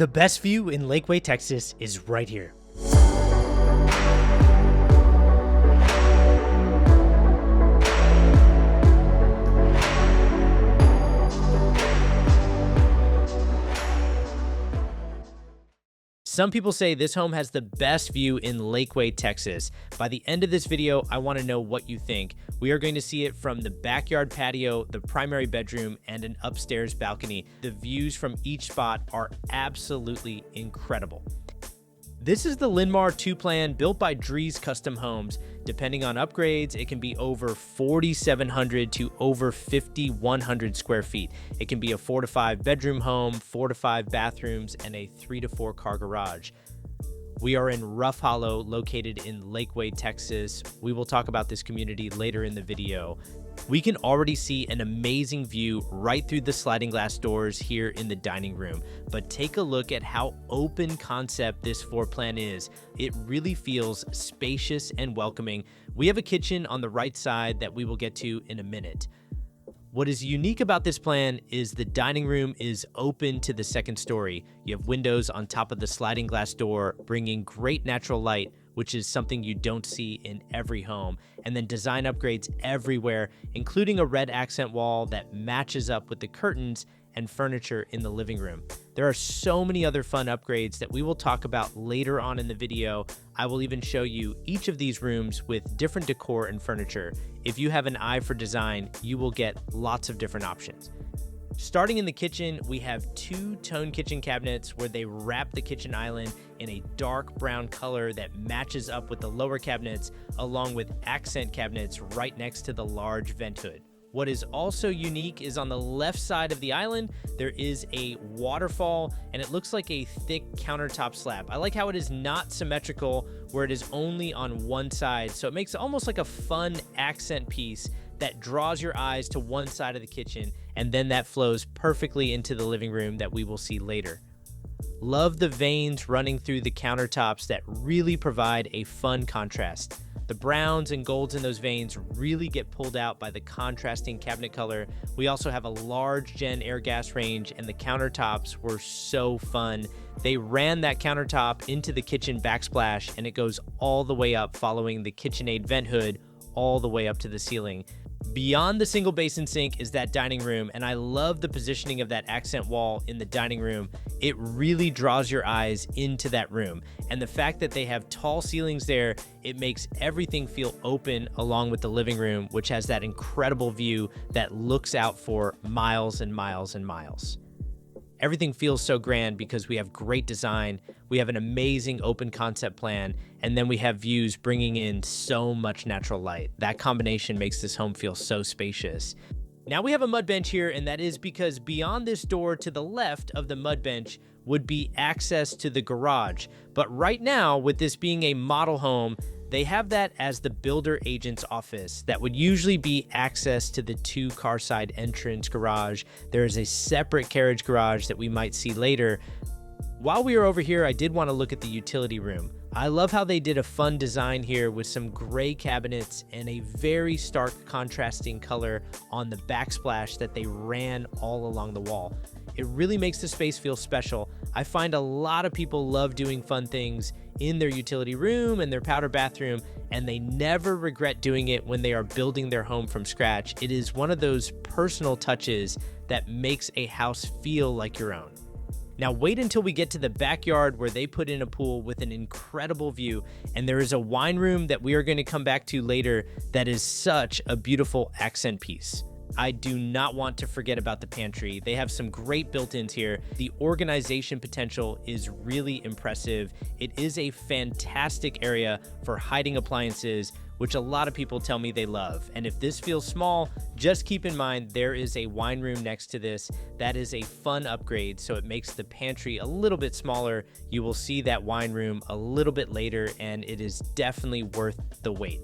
The best view in Lakeway, Texas is right here. Some people say this home has the best view in Lakeway, Texas. By the end of this video, I want to know what you think. We are going to see it from the backyard patio, the primary bedroom, and an upstairs balcony. The views from each spot are absolutely incredible. This is the Lynmar II plan built by Drees Custom Homes. Depending on upgrades, it can be over 4,700 to over 5,100 square feet. It can be a 4 to 5 bedroom home, 4 to 5 bathrooms, and a 3 to 4 car garage. We are in Rough Hollow, located in Lakeway, Texas. We will talk about this community later in the video. We can already see an amazing view right through the sliding glass doors here in the dining room, but take a look at how open concept this floor plan is. It really feels spacious and welcoming. We have a kitchen on the right side that we will get to in a minute. What is unique about this plan is the dining room is open to the second story. You have windows on top of the sliding glass door, bringing great natural light, which is something you don't see in every home. And then design upgrades everywhere, including a red accent wall that matches up with the curtains and furniture in the living room. There are so many other fun upgrades that we will talk about later on in the video. I will even show you each of these rooms with different decor and furniture. If you have an eye for design, you will get lots of different options. Starting in the kitchen, we have 2 tone kitchen cabinets where they wrap the kitchen island in a dark brown color that matches up with the lower cabinets, along with accent cabinets right next to the large vent hood. What is also unique is on the left side of the island, there is a waterfall and it looks like a thick countertop slab. I like how it is not symmetrical where it is only on one side. So it makes it almost like a fun accent piece that draws your eyes to one side of the kitchen, and then that flows perfectly into the living room that we will see later. Love the veins running through the countertops that really provide a fun contrast. The browns and golds in those veins really get pulled out by the contrasting cabinet color. We also have a large gen air gas range, and the countertops were so fun. They ran that countertop into the kitchen backsplash, and it goes all the way up following the KitchenAid vent hood all the way up to the ceiling. Beyond the single basin sink is that dining room, and I love the positioning of that accent wall in the dining room. It really draws your eyes into that room, and the fact that they have tall ceilings there, it makes everything feel open along with the living room, which has that incredible view that looks out for miles and miles and miles. Everything feels so grand because we have great design, we have an amazing open concept plan, and then we have views bringing in so much natural light. That combination makes this home feel so spacious. Now we have a mud bench here, and that is because beyond this door to the left of the mud bench would be access to the garage. But right now, with this being a model home, they have that as the builder agent's office. That would usually be access to the 2 car side entrance garage. There is a separate carriage garage that we might see later. While we are over here, I did want to look at the utility room. I love how they did a fun design here with some gray cabinets and a very stark contrasting color on the backsplash that they ran all along the wall. It really makes the space feel special. I find a lot of people love doing fun things in their utility room and their powder bathroom, and they never regret doing it when they are building their home from scratch. It is one of those personal touches that makes a house feel like your own. Now wait until we get to the backyard where they put in a pool with an incredible view, and there is a wine room that we are going to come back to later that is such a beautiful accent piece. I do not want to forget about the pantry. They have some great built-ins here. The organization potential is really impressive. It is a fantastic area for hiding appliances, which a lot of people tell me they love. And if this feels small, just keep in mind there is a wine room next to this. That is a fun upgrade, so it makes the pantry a little bit smaller. You will see that wine room a little bit later, and it is definitely worth the wait.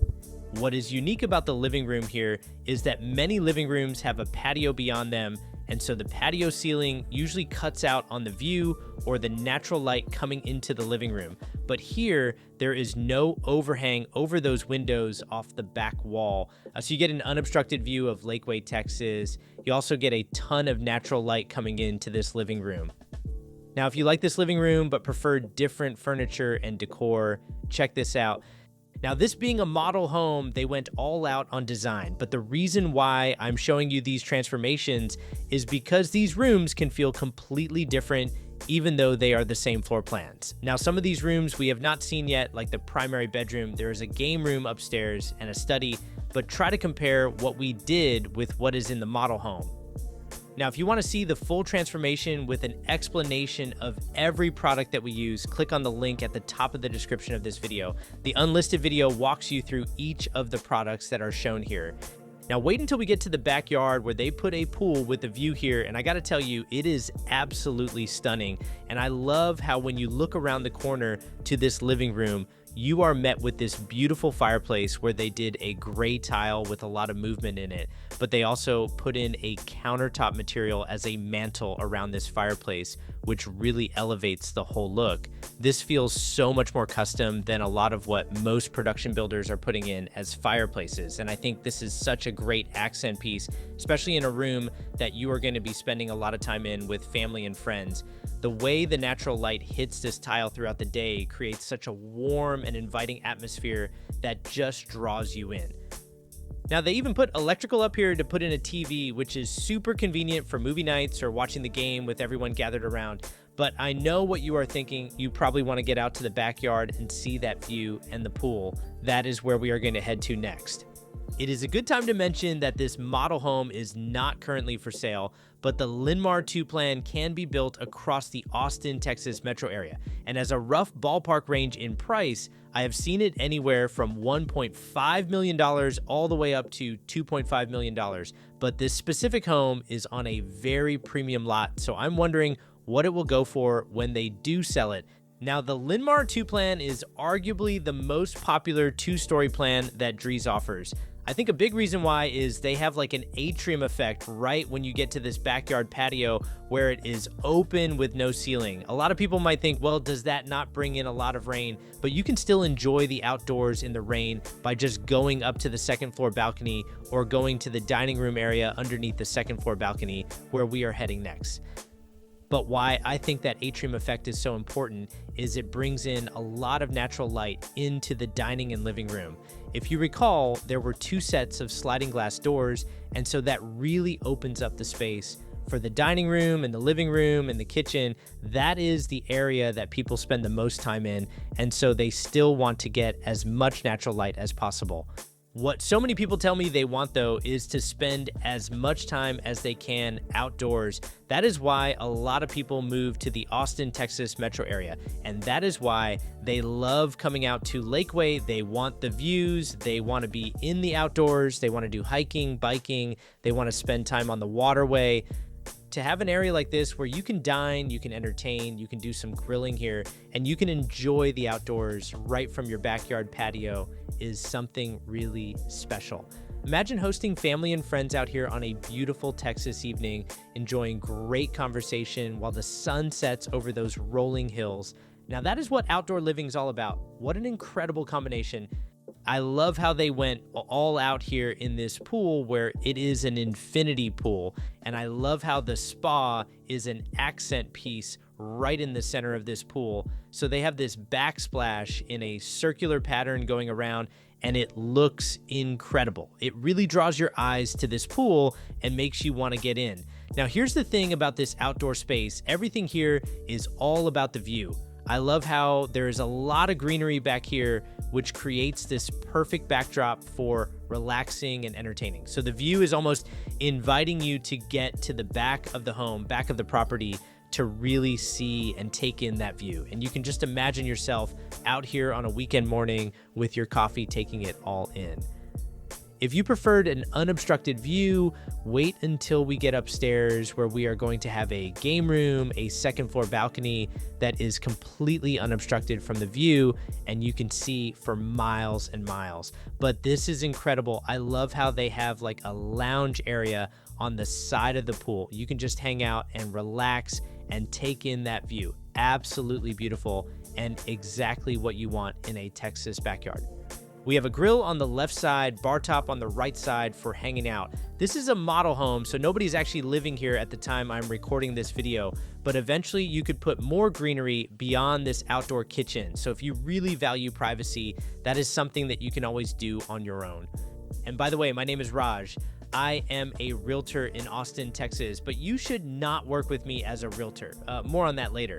What is unique about the living room here is that many living rooms have a patio beyond them, and so the patio ceiling usually cuts out on the view or the natural light coming into the living room. But here, there is no overhang over those windows off the back wall. So you get an unobstructed view of Lakeway, Texas. You also get a ton of natural light coming into this living room. Now, if you like this living room but prefer different furniture and decor, check this out. Now, this being a model home, they went all out on design, but the reason why I'm showing you these transformations is because these rooms can feel completely different even though they are the same floor plans. Now, some of these rooms we have not seen yet, like the primary bedroom. There is a game room upstairs and a study, but try to compare what we did with what is in the model home. Now, if you want to see the full transformation with an explanation of every product that we use, click on the link at the top of the description of this video. The unlisted video walks you through each of the products that are shown here. Now, wait until we get to the backyard where they put a pool with a view here, and I gotta tell you, it is absolutely stunning. And I love how when you look around the corner to this living room, you are met with this beautiful fireplace where they did a gray tile with a lot of movement in it, but they also put in a countertop material as a mantle around this fireplace, which really elevates the whole look. This feels so much more custom than a lot of what most production builders are putting in as fireplaces. And I think this is such a great accent piece, especially in a room that you are going to be spending a lot of time in with family and friends. The way the natural light hits this tile throughout the day creates such a warm and inviting atmosphere that just draws you in. Now, they even put electrical up here to put in a TV, which is super convenient for movie nights or watching the game with everyone gathered around. But I know what you are thinking. You probably want to get out to the backyard and see that view and the pool. That is where we are going to head to next. It is a good time to mention that this model home is not currently for sale, but the Lynmar II plan can be built across the Austin, Texas metro area. And as a rough ballpark range in price, I have seen it anywhere from $1.5 million all the way up to $2.5 million. But this specific home is on a very premium lot, so I'm wondering what it will go for when they do sell it. Now, the Lynmar II plan is arguably the most popular two-story plan that Drees offers. I think a big reason why is they have like an atrium effect right when you get to this backyard patio where it is open with no ceiling. A lot of people might think, well, does that not bring in a lot of rain? But you can still enjoy the outdoors in the rain by just going up to the second floor balcony or going to the dining room area underneath the second floor balcony where we are heading next. But why I think that atrium effect is so important is it brings in a lot of natural light into the dining and living room. If you recall, there were two sets of sliding glass doors, and so that really opens up the space for the dining room and the living room and the kitchen. That is the area that people spend the most time in, and so they still want to get as much natural light as possible. What so many people tell me they want, though, is to spend as much time as they can outdoors. That is why a lot of people move to the Austin, Texas metro area. And that is why they love coming out to Lakeway. They want the views. They want to be in the outdoors. They want to do hiking, biking. They want to spend time on the waterway. To have an area like this where you can dine, you can entertain, you can do some grilling here, and you can enjoy the outdoors right from your backyard patio is something really special. Imagine hosting family and friends out here on a beautiful Texas evening, enjoying great conversation while the sun sets over those rolling hills. Now that is what outdoor living is all about. What an incredible combination. I love how they went all out here in this pool where it is an infinity pool. And I love how the spa is an accent piece right in the center of this pool. So they have this backsplash in a circular pattern going around, and it looks incredible. It really draws your eyes to this pool and makes you want to get in. Now, here's the thing about this outdoor space. Everything here is all about the view. I love how there is a lot of greenery back here, which creates this perfect backdrop for relaxing and entertaining. So the view is almost inviting you to get to the back of the home, back of the property, to really see and take in that view. And you can just imagine yourself out here on a weekend morning with your coffee, taking it all in. If you preferred an unobstructed view, wait until we get upstairs where we are going to have a game room, a second floor balcony that is completely unobstructed from the view, and you can see for miles and miles. But this is incredible. I love how they have like a lounge area on the side of the pool. You can just hang out and relax and take in that view. Absolutely beautiful and exactly what you want in a Texas backyard. We have a grill on the left side, bar top on the right side for hanging out. This is a model home, so nobody's actually living here at the time I'm recording this video, but eventually you could put more greenery beyond this outdoor kitchen. So if you really value privacy, that is something that you can always do on your own. And by the way, my name is Raj. I am a realtor in Austin, Texas, but you should not work with me as a realtor. More on that later.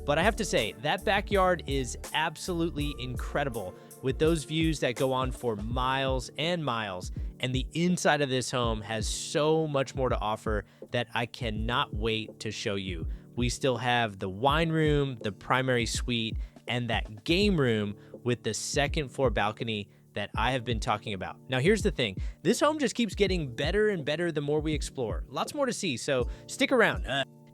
But I have to say, that backyard is absolutely incredible with those views that go on for miles and miles. And the inside of this home has so much more to offer that I cannot wait to show you. We still have the wine room, the primary suite, and that game room with the second floor balcony that I have been talking about. Now, here's the thing. This home just keeps getting better and better the more we explore. Lots more to see, so stick around.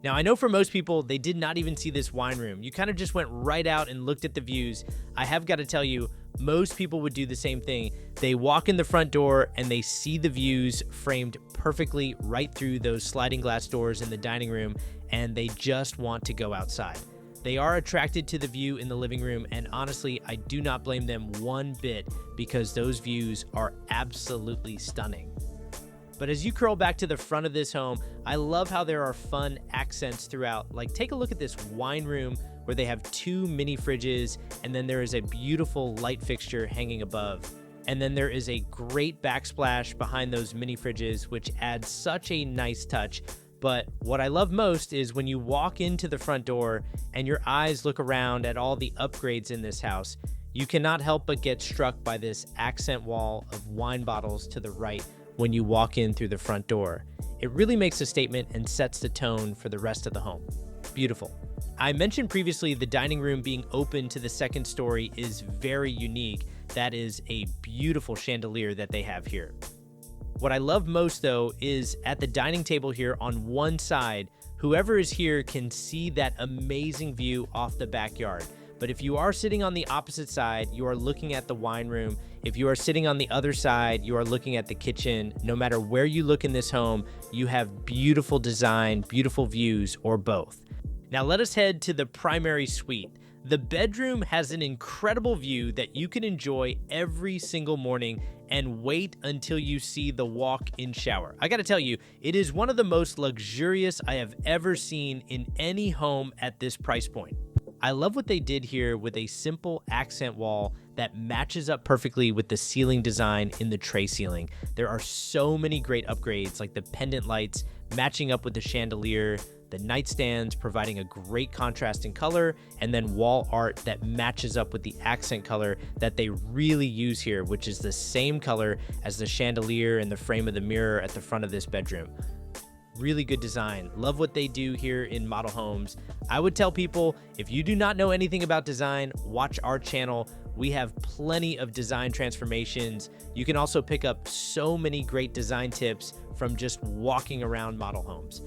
Now, I know for most people, they did not even see this wine room. You kind of just went right out and looked at the views. I have got to tell you, most people would do the same thing. They walk in the front door and they see the views framed perfectly right through those sliding glass doors in the dining room, and they just want to go outside. They are attracted to the view in the living room, and honestly, I do not blame them one bit because those views are absolutely stunning. But as you curl back to the front of this home, I love how there are fun accents throughout. Like, take a look at this wine room where they have 2 mini fridges, and then there is a beautiful light fixture hanging above. And then there is a great backsplash behind those mini fridges, which adds such a nice touch. But what I love most is when you walk into the front door and your eyes look around at all the upgrades in this house, you cannot help but get struck by this accent wall of wine bottles to the right when you walk in through the front door. It really makes a statement and sets the tone for the rest of the home. Beautiful. I mentioned previously the dining room being open to the second story is very unique. That is a beautiful chandelier that they have here. What I love most though is at the dining table here on one side, whoever is here can see that amazing view off the backyard. But if you are sitting on the opposite side, you are looking at the wine room. If you are sitting on the other side, you are looking at the kitchen. No matter where you look in this home, you have beautiful design, beautiful views, or both. Now let us head to the primary suite. The bedroom has an incredible view that you can enjoy every single morning and wait until you see the walk-in shower. I gotta tell you, it is one of the most luxurious I have ever seen in any home at this price point. I love what they did here with a simple accent wall that matches up perfectly with the ceiling design in the tray ceiling. There are so many great upgrades, like the pendant lights matching up with the chandelier, the nightstands providing a great contrast in color, and then wall art that matches up with the accent color that they really use here, which is the same color as the chandelier and the frame of the mirror at the front of this bedroom. Really good design. Love what they do here in model homes. I would tell people, if you do not know anything about design, watch our channel. We have plenty of design transformations. You can also pick up so many great design tips from just walking around model homes.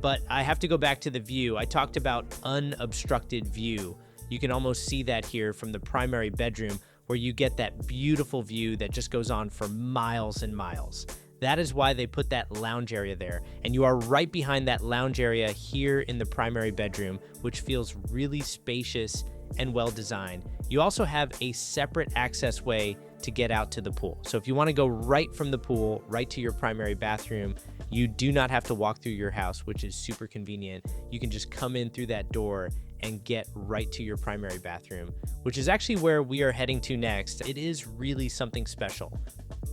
But I have to go back to the view. I talked about unobstructed view. You can almost see that here from the primary bedroom, where you get that beautiful view that just goes on for miles and miles. That is why they put that lounge area there. And you are right behind that lounge area here in the primary bedroom, which feels really spacious and well designed. You also have a separate access way to get out to the pool. So if you want to go right from the pool, right to your primary bathroom, you do not have to walk through your house, which is super convenient. You can just come in through that door and get right to your primary bathroom, which is actually where we are heading to next. It is really something special.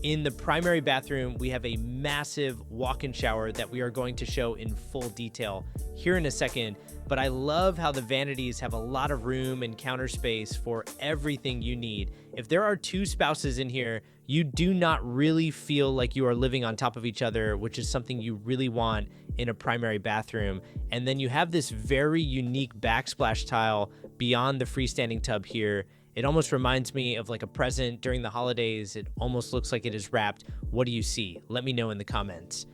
In the primary bathroom, we have a massive walk-in shower that we are going to show in full detail here in a second, but I love how the vanities have a lot of room and counter space for everything you need. If there are 2 spouses in here, you do not really feel like you are living on top of each other, which is something you really want in a primary bathroom. And then you have this very unique backsplash tile beyond the freestanding tub here. It almost reminds me of like a present during the holidays. It almost looks like it is wrapped. What do you see? Let me know in the comments.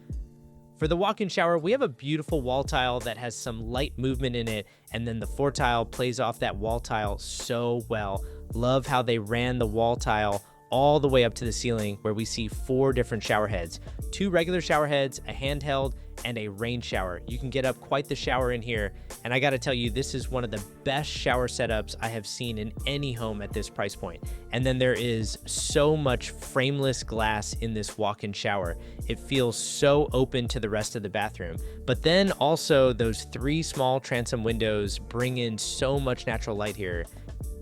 For the walk-in shower, we have a beautiful wall tile that has some light movement in it, and then the floor tile plays off that wall tile so well. Love how they ran the wall tile all the way up to the ceiling where we see 4 different shower heads, 2 regular shower heads, a handheld, and a rain shower. You can get up quite the shower in here, and I gotta tell you, this is one of the best shower setups I have seen in any home at this price point. And then there is so much frameless glass in this walk-in shower. It feels so open to the rest of the bathroom. But then also those 3 small transom windows bring in so much natural light here.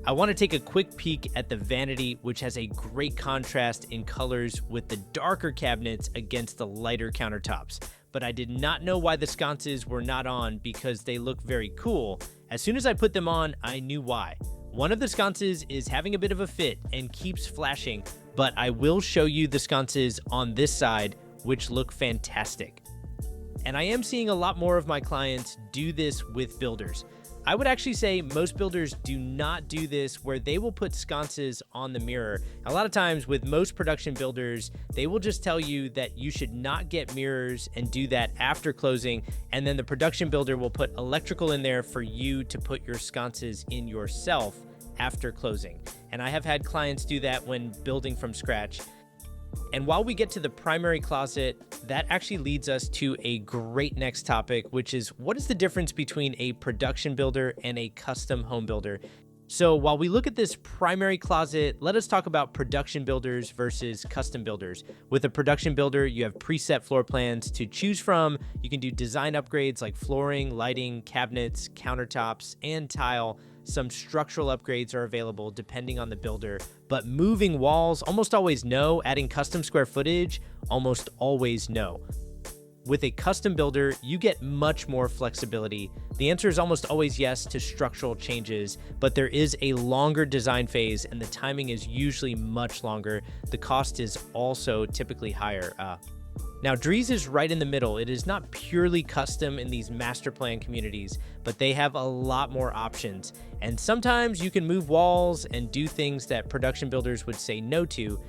I want to take a quick peek at the vanity, which has a great contrast in colors with the darker cabinets against the lighter countertops. But I did not know why the sconces were not on because they look very cool. As soon as I put them on, I knew why. One of the sconces is having a bit of a fit and keeps flashing, but I will show you the sconces on this side, which look fantastic. And I am seeing a lot more of my clients do this with builders. I would actually say most builders do not do this where they will put sconces on the mirror. A lot of times with most production builders, they will just tell you that you should not get mirrors and do that after closing. And then the production builder will put electrical in there for you to put your sconces in yourself after closing. And I have had clients do that when building from scratch. And while we get to the primary closet, that actually leads us to a great next topic, which is what is the difference between a production builder and a custom home builder? So while we look at this primary closet, let us talk about production builders versus custom builders. With a production builder, you have preset floor plans to choose from. You can do design upgrades like flooring, lighting, cabinets, countertops, and tile. Some structural upgrades are available depending on the builder, but moving walls, almost always no. Adding custom square footage, almost always no. With a custom builder, you get much more flexibility. The answer is almost always yes to structural changes, but there is a longer design phase and the timing is usually much longer. The cost is also typically higher. Now, Drees is right in the middle. It is not purely custom in these master plan communities, but they have a lot more options. And sometimes you can move walls and do things that production builders would say no to.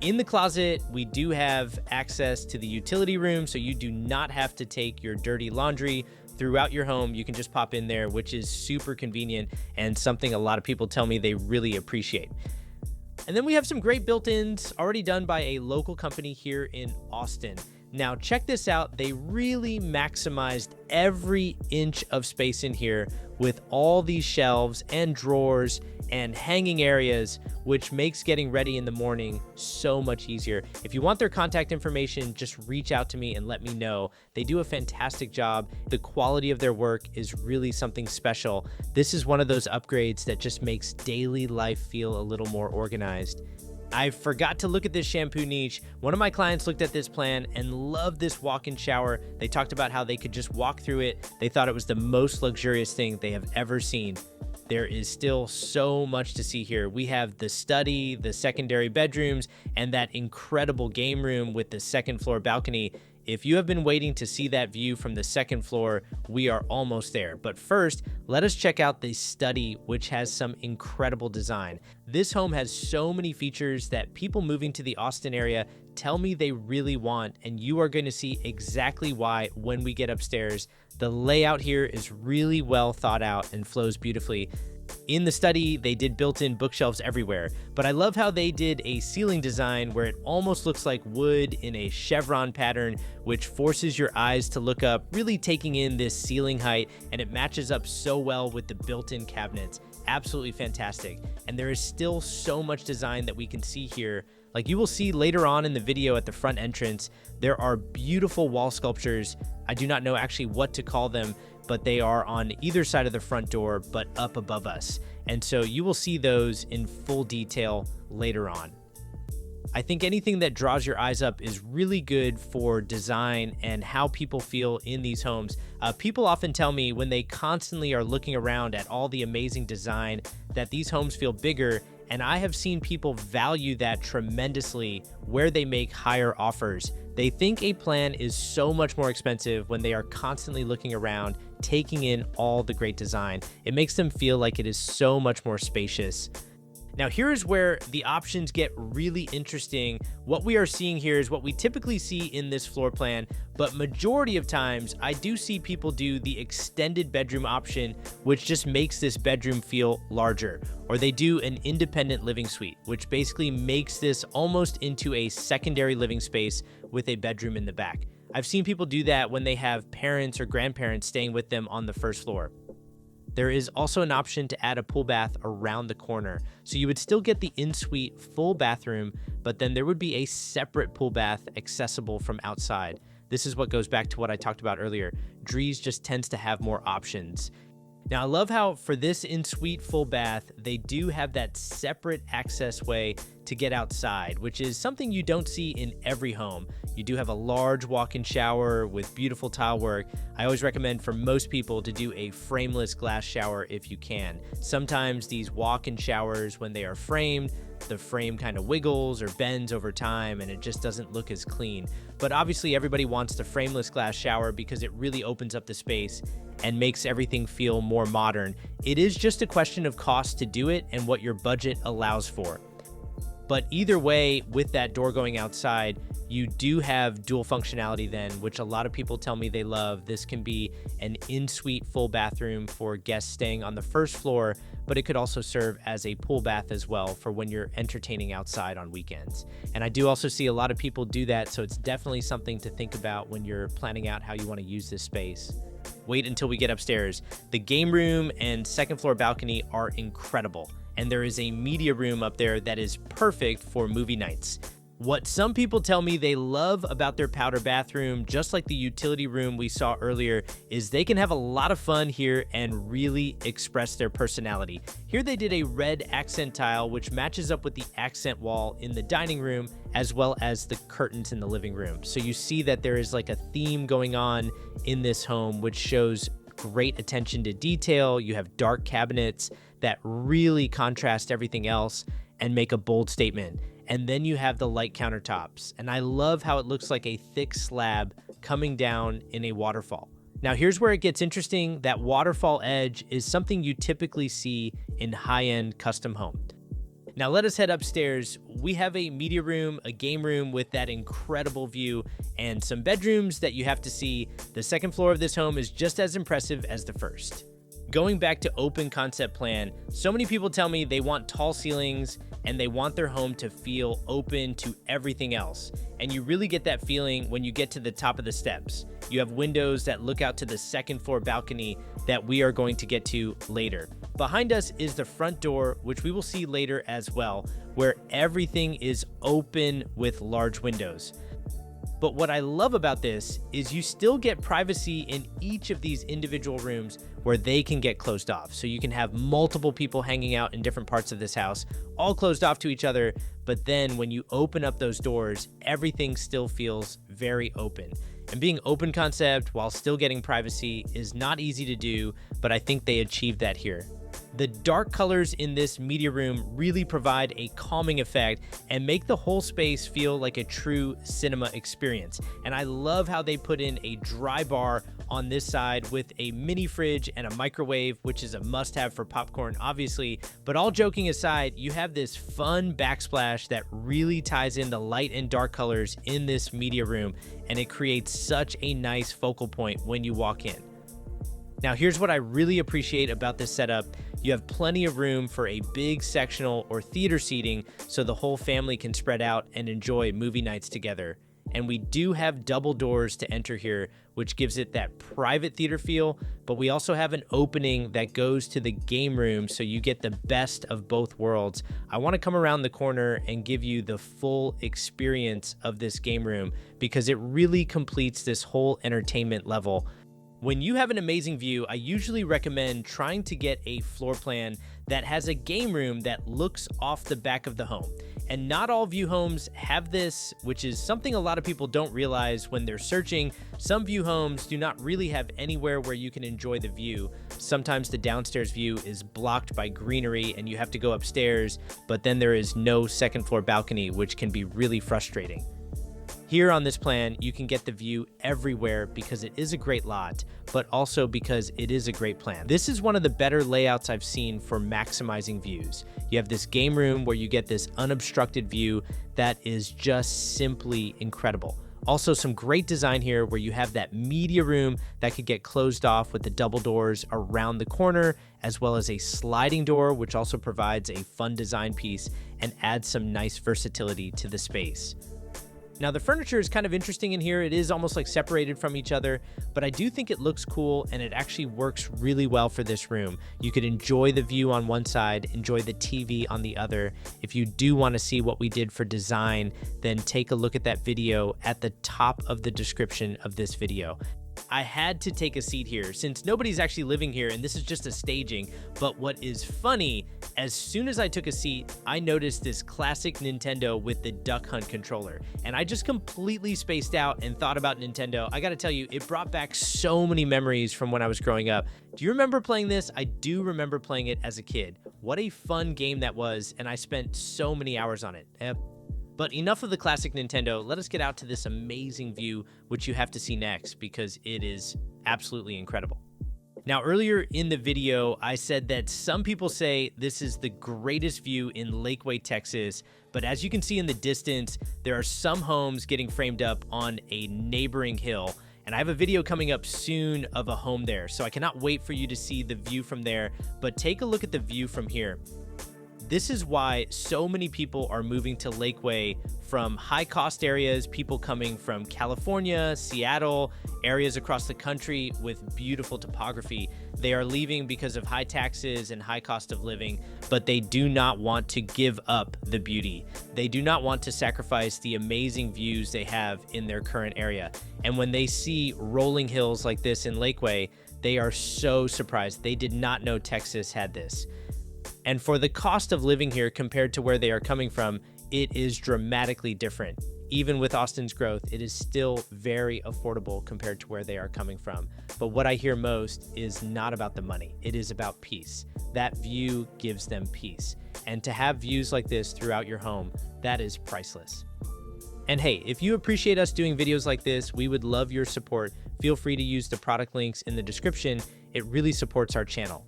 In the closet, we do have access to the utility room, so you do not have to take your dirty laundry throughout your home. You can just pop in there, which is super convenient and something a lot of people tell me they really appreciate. And then we have some great built-ins already done by a local company here in Austin. Now check this out, they really maximized every inch of space in here with all these shelves and drawers and hanging areas, which makes getting ready in the morning so much easier. If you want their contact information, just reach out to me and let me know. They do a fantastic job. The quality of their work is really something special. This is one of those upgrades that just makes daily life feel a little more organized. I forgot to look at this shampoo niche. One of my clients looked at this plan and loved this walk-in shower. They talked about how they could just walk through it. They thought it was the most luxurious thing they have ever seen. There is still so much to see here. We have the study, the secondary bedrooms, and that incredible game room with the second floor balcony. If you have been waiting to see that view from the second floor, we are almost there. But first, let us check out the study, which has some incredible design. This home has so many features that people moving to the Austin area tell me they really want, and you are going to see exactly why when we get upstairs. The layout here is really well thought out and flows beautifully. In the study, they did built-in bookshelves everywhere, but I love how they did a ceiling design where it almost looks like wood in a chevron pattern, which forces your eyes to look up, really taking in this ceiling height, and it matches up so well with the built-in cabinets. Absolutely fantastic. And there is still so much design that we can see here. Like you will see later on in the video at the front entrance, there are beautiful wall sculptures. I do not know actually what to call them, but they are on either side of the front door, but up above us. And so you will see those in full detail later on. I think anything that draws your eyes up is really good for design and how people feel in these homes. People often tell me when they constantly are looking around at all the amazing design that these homes feel bigger, and I have seen people value that tremendously where they make higher offers. They think a plan is so much more expensive when they are constantly looking around, taking in all the great design. It makes them feel like it is so much more spacious. Now, here's where the options get really interesting. What we are seeing here is what we typically see in this floor plan, but majority of times I do see people do the extended bedroom option, which just makes this bedroom feel larger, or they do an independent living suite, which basically makes this almost into a secondary living space with a bedroom in the back. I've seen people do that when they have parents or grandparents staying with them on the first floor. There is also an option to add a pool bath around the corner. So you would still get the in-suite full bathroom, but then there would be a separate pool bath accessible from outside. This is what goes back to what I talked about earlier. Drees just tends to have more options. Now, I love how for this in-suite full bath, they do have that separate access way to get outside, which is something you don't see in every home. You do have a large walk-in shower with beautiful tile work. I always recommend for most people to do a frameless glass shower if you can. Sometimes these walk-in showers, when they are framed, the frame kind of wiggles or bends over time and it just doesn't look as clean. But obviously everybody wants the frameless glass shower because it really opens up the space and makes everything feel more modern. It is just a question of cost to do it and what your budget allows for. But either way, with that door going outside, you do have dual functionality then, which a lot of people tell me they love. This can be an in-suite full bathroom for guests staying on the first floor, but it could also serve as a pool bath as well for when you're entertaining outside on weekends. And I do also see a lot of people do that, so it's definitely something to think about when you're planning out how you want to use this space. Wait until we get upstairs. The game room and second floor balcony are incredible, and there is a media room up there that is perfect for movie nights. What some people tell me they love about their powder bathroom, just like the utility room we saw earlier, is they can have a lot of fun here and really express their personality. Here they did a red accent tile, which matches up with the accent wall in the dining room, as well as the curtains in the living room. So you see that there is like a theme going on in this home, which shows great attention to detail. You have dark cabinets that really contrast everything else and make a bold statement. And then you have the light countertops. And I love how it looks like a thick slab coming down in a waterfall. Now here's where it gets interesting. That waterfall edge is something you typically see in high-end custom home. Now let us head upstairs. We have a media room, a game room with that incredible view, and some bedrooms that you have to see. The second floor of this home is just as impressive as the first. Going back to open concept plan, so many people tell me they want tall ceilings and they want their home to feel open to everything else. And you really get that feeling when you get to the top of the steps. You have windows that look out to the second floor balcony that we are going to get to later. Behind us is the front door, which we will see later as well, where everything is open with large windows. But what I love about this is you still get privacy in each of these individual rooms where they can get closed off. So you can have multiple people hanging out in different parts of this house, all closed off to each other. But then when you open up those doors, everything still feels very open. And being open concept while still getting privacy is not easy to do, but I think they achieved that here. The dark colors in this media room really provide a calming effect and make the whole space feel like a true cinema experience. And I love how they put in a dry bar on this side with a mini fridge and a microwave, which is a must-have for popcorn, obviously. But all joking aside, you have this fun backsplash that really ties in the light and dark colors in this media room, and it creates such a nice focal point when you walk in. Now, here's what I really appreciate about this setup. You have plenty of room for a big sectional or theater seating so the whole family can spread out and enjoy movie nights together. And we do have double doors to enter here, which gives it that private theater feel, but we also have an opening that goes to the game room so you get the best of both worlds. I want to come around the corner and give you the full experience of this game room because it really completes this whole entertainment level. When you have an amazing view, I usually recommend trying to get a floor plan that has a game room that looks off the back of the home. And not all view homes have this, which is something a lot of people don't realize when they're searching. Some view homes do not really have anywhere where you can enjoy the view. Sometimes the downstairs view is blocked by greenery and you have to go upstairs, but then there is no second floor balcony, which can be really frustrating. Here on this plan, you can get the view everywhere because it is a great lot, but also because it is a great plan. This is one of the better layouts I've seen for maximizing views. You have this game room where you get this unobstructed view that is just simply incredible. Also, some great design here where you have that media room that could get closed off with the double doors around the corner, as well as a sliding door, which also provides a fun design piece and adds some nice versatility to the space. Now, the furniture is kind of interesting in here. It is almost like separated from each other, but I do think it looks cool and it actually works really well for this room. You could enjoy the view on one side, enjoy the TV on the other. If you do want to see what we did for design, then take a look at that video at the top of the description of this video. I had to take a seat here since nobody's actually living here and this is just a staging. But what is funny, as soon as I took a seat, I noticed this classic Nintendo with the Duck Hunt controller. And I just completely spaced out and thought about Nintendo. I gotta tell you, it brought back so many memories from when I was growing up. Do you remember playing this? I do remember playing it as a kid. What a fun game that was, and I spent so many hours on it. But enough of the classic Nintendo. Let us get out to this amazing view, which you have to see next because it is absolutely incredible. Now, earlier in the video, I said that some people say this is the greatest view in Lakeway, Texas, but as you can see in the distance, there are some homes getting framed up on a neighboring hill. And I have a video coming up soon of a home there, so I cannot wait for you to see the view from there, but take a look at the view from here. This is why so many people are moving to Lakeway from high-cost areas, people coming from California, Seattle, areas across the country with beautiful topography. They are leaving because of high taxes and high cost of living, but they do not want to give up the beauty. They do not want to sacrifice the amazing views they have in their current area. And when they see rolling hills like this in Lakeway, they are so surprised. They did not know Texas had this. And for the cost of living here compared to where they are coming from, it is dramatically different. Even with Austin's growth, it is still very affordable compared to where they are coming from. But what I hear most is not about the money. It is about peace. That view gives them peace. And to have views like this throughout your home, that is priceless. And hey, if you appreciate us doing videos like this, we would love your support. Feel free to use the product links in the description. It really supports our channel.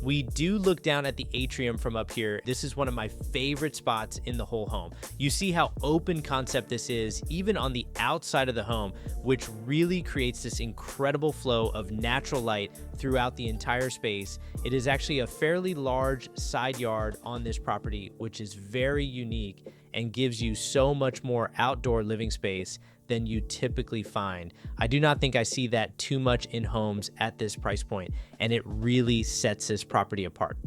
We do look down at the atrium from up here. This is one of my favorite spots in the whole home. You see how open concept this is, even on the outside of the home, which really creates this incredible flow of natural light throughout the entire space. It is actually a fairly large side yard on this property, which is very unique and gives you so much more outdoor living space than you typically find. I do not think I see that too much in homes at this price point, and it really sets this property apart.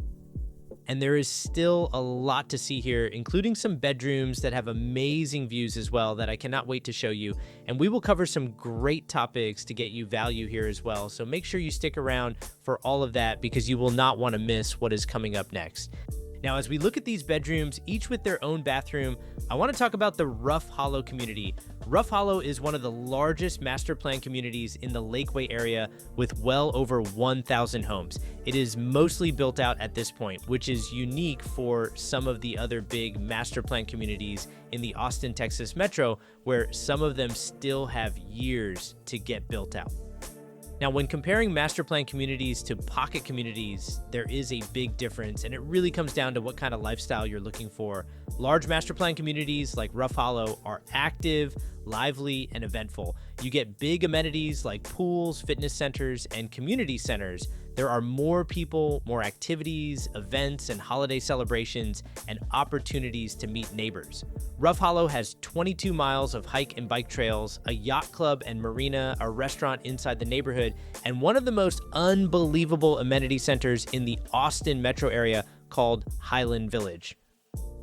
And there is still a lot to see here, including some bedrooms that have amazing views as well that I cannot wait to show you. And we will cover some great topics to get you value here as well. So make sure you stick around for all of that because you will not want to miss what is coming up next. Now, as we look at these bedrooms, each with their own bathroom, I want to talk about the Rough Hollow community. Rough Hollow is one of the largest master plan communities in the Lakeway area with well over 1,000 homes. It is mostly built out at this point, which is unique for some of the other big master plan communities in the Austin, Texas metro, where some of them still have years to get built out. Now, when comparing master plan communities to pocket communities, there is a big difference, and it really comes down to what kind of lifestyle you're looking for. Large master plan communities like Rough Hollow are active, lively, and eventful. You get big amenities like pools, fitness centers, and community centers. There are more people, more activities, events, and holiday celebrations, and opportunities to meet neighbors. Rough Hollow has 22 miles of hike and bike trails, a yacht club and marina, a restaurant inside the neighborhood, and one of the most unbelievable amenity centers in the Austin metro area called Highland Village.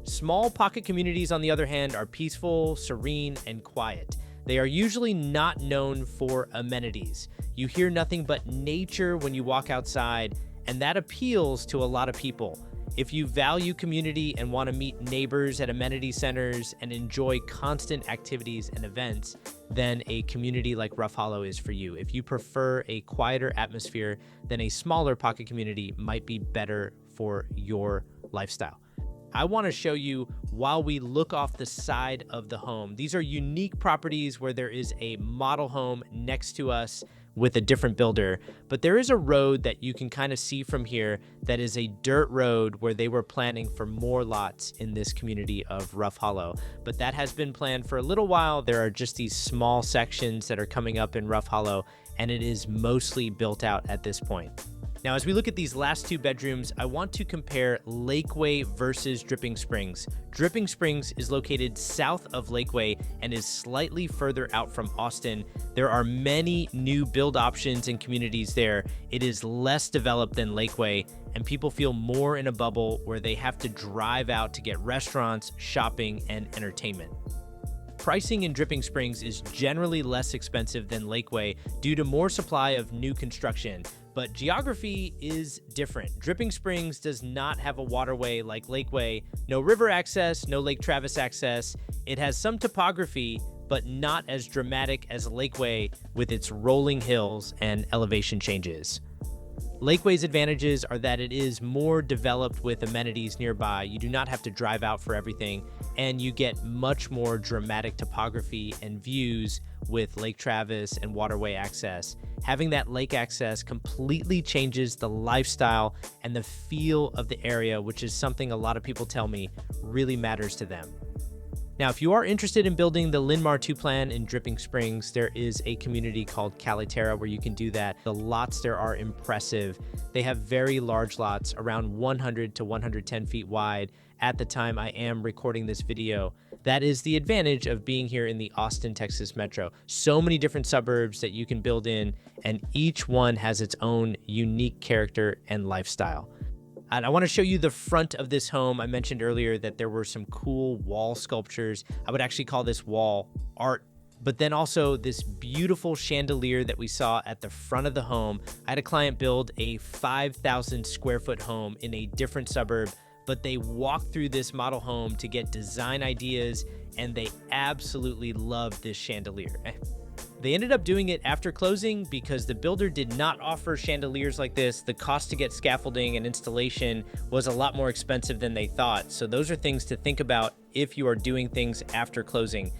Small pocket communities, on the other hand, are peaceful, serene, and quiet. They are usually not known for amenities. You hear nothing but nature when you walk outside, and that appeals to a lot of people. If you value community and want to meet neighbors at amenity centers and enjoy constant activities and events, then a community like Rough Hollow is for you. If you prefer a quieter atmosphere, then a smaller pocket community might be better for your lifestyle. I want to show you while we look off the side of the home. These are unique properties where there is a model home next to us with a different builder, but there is a road that you can kind of see from here that is a dirt road where they were planning for more lots in this community of Rough Hollow. But that has been planned for a little while. There are just these small sections that are coming up in Rough Hollow, and it is mostly built out at this point. Now, as we look at these last two bedrooms, I want to compare Lakeway versus Dripping Springs. Dripping Springs is located south of Lakeway and is slightly further out from Austin. There are many new build options and communities there. It is less developed than Lakeway, and people feel more in a bubble where they have to drive out to get restaurants, shopping, and entertainment. Pricing in Dripping Springs is generally less expensive than Lakeway due to more supply of new construction, but geography is different. Dripping Springs does not have a waterway like Lakeway, no river access, no Lake Travis access. It has some topography, but not as dramatic as Lakeway with its rolling hills and elevation changes. Lakeway's advantages are that it is more developed with amenities nearby. You do not have to drive out for everything, and you get much more dramatic topography and views with Lake Travis and waterway access. Having that lake access completely changes the lifestyle and the feel of the area, which is something a lot of people tell me really matters to them. Now, if you are interested in building the Lynmar II plan in Dripping Springs, there is a community called Calitera where you can do that. The lots there are impressive. They have very large lots, around 100 to 110 feet wide at the time I am recording this video. That is the advantage of being here in the Austin, Texas metro. So many different suburbs that you can build in, and each one has its own unique character and lifestyle. And I want to show you the front of this home. I mentioned earlier that there were some cool wall sculptures. I would actually call this wall art. But then also this beautiful chandelier that we saw at the front of the home. I had a client build a 5,000 square foot home in a different suburb, but they walked through this model home to get design ideas, and they absolutely loved this chandelier. They ended up doing it after closing because the builder did not offer chandeliers like this. The cost to get scaffolding and installation was a lot more expensive than they thought. So those are things to think about if you are doing things after closing.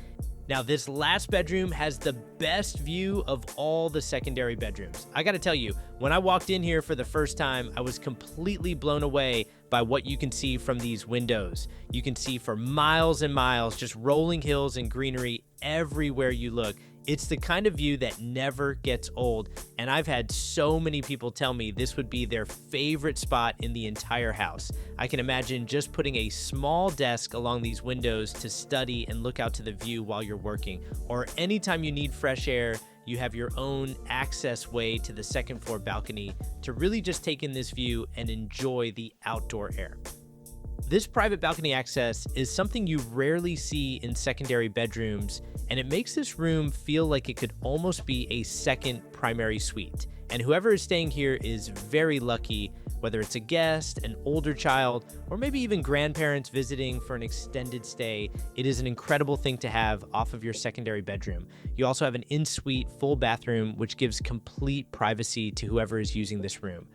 Now, this last bedroom has the best view of all the secondary bedrooms. I gotta tell you, when I walked in here for the first time, I was completely blown away by what you can see from these windows. You can see for miles and miles, just rolling hills and greenery everywhere you look. It's the kind of view that never gets old, and I've had so many people tell me this would be their favorite spot in the entire house. I can imagine just putting a small desk along these windows to study and look out to the view while you're working, or anytime you need fresh air, you have your own access way to the second floor balcony to really just take in this view and enjoy the outdoor air. This private balcony access is something you rarely see in secondary bedrooms, and it makes this room feel like it could almost be a second primary suite. And whoever is staying here is very lucky, whether it's a guest, an older child, or maybe even grandparents visiting for an extended stay. It is an incredible thing to have off of your secondary bedroom. You also have an in-suite full bathroom, which gives complete privacy to whoever is using this room.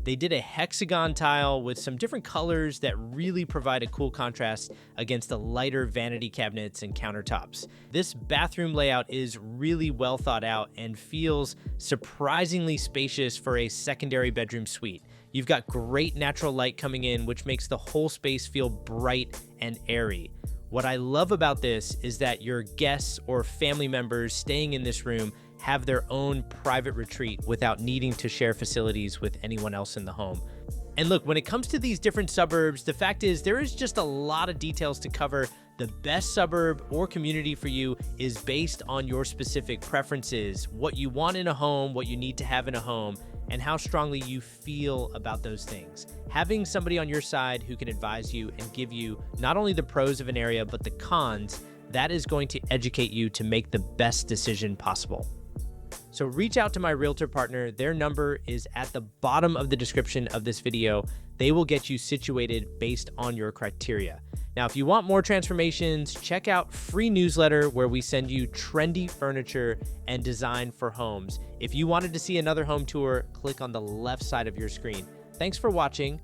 They did a hexagon tile with some different colors that really provide a cool contrast against the lighter vanity cabinets and countertops. This bathroom layout is really well thought out and feels surprisingly spacious for a secondary bedroom suite. You've got great natural light coming in, which makes the whole space feel bright and airy. What I love about this is that your guests or family members staying in this room have their own private retreat without needing to share facilities with anyone else in the home. And look, when it comes to these different suburbs, the fact is there is just a lot of details to cover. The best suburb or community for you is based on your specific preferences, what you want in a home, what you need to have in a home, and how strongly you feel about those things. Having somebody on your side who can advise you and give you not only the pros of an area, but the cons, that is going to educate you to make the best decision possible. So reach out to my realtor partner. Their number is at the bottom of the description of this video. They will get you situated based on your criteria. Now, if you want more transformations, check out free newsletter where we send you trendy furniture and design for homes. If you wanted to see another home tour, click on the left side of your screen. Thanks for watching.